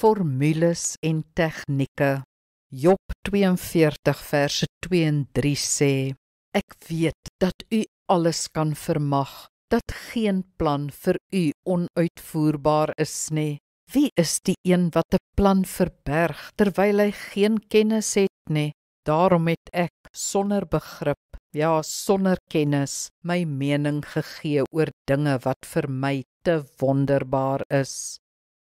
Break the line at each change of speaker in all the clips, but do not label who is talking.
formules en tegnieke. Job 42 verse 2 en 3 sê, ek weet dat u alles kan vermag, dat geen plan vir u onuitvoerbaar is nie. Wie is die een wat 'n plan verberg, terwyl hy geen kennis het nie? Daarom het ek sonder begrip, ja sonder kennis, my mening gegee oor dinge wat vir my te wonderbaar is.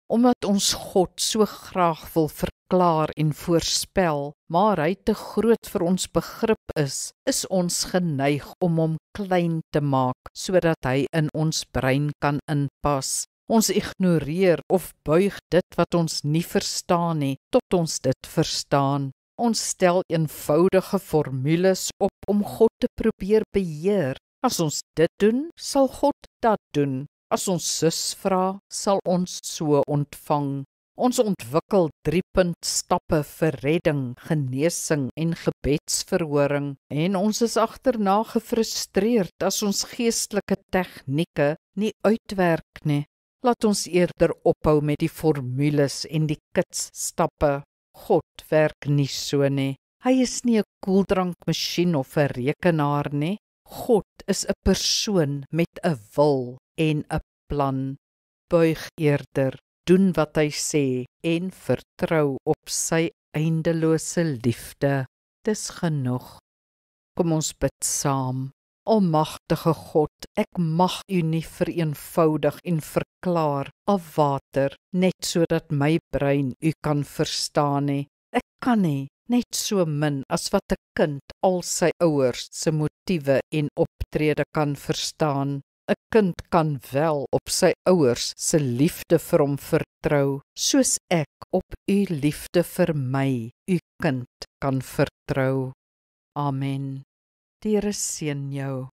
Omdat ons God so graag wil verklaar en voorspel, maar hy te groot vir ons begrip is ons geneig om hom klein te maak, sodat hy in ons brein kan inpas. Ons ignoreer of buig dit wat ons nie verstaan nie, tot ons dit verstaan. Ons stel eenvoudige formules op om God te probeer beheer. As ons dit doen, sal God dat doen. As ons sus vra, sal ons so ontvang. Ons ontwikkel 3-punt stappe vir redding, genesing en gebedsverhoring, en ons is agterna gefrustreerd as ons geestelike tegnieke nie uitwerk nie. Laat ons eerder ophou met die formules en die kitsstappe. God werk nie so nie. Hy is nie 'n koeldrankmasjien of 'n rekenaar nie. God is 'n persoon met 'n wil en 'n plan. Buig eerder, doen wat hy sê en vertrou op sy eindelose liefde. Dis genoeg. Kom ons bid saam. Almagtige God, ek mag u nie vereenvoudig en verklaar afwater, net sodat my brein u kan verstaan nie. Ek kan nie, net so min as wat 'n kind al sy ouers se motiewe en optrede kan verstaan. 'n Kind kan wel op sy ouers se liefde vir hom vertrou, soos ek op u liefde vir my, u kind, kan vertrou. Amen. Die Here seën jou.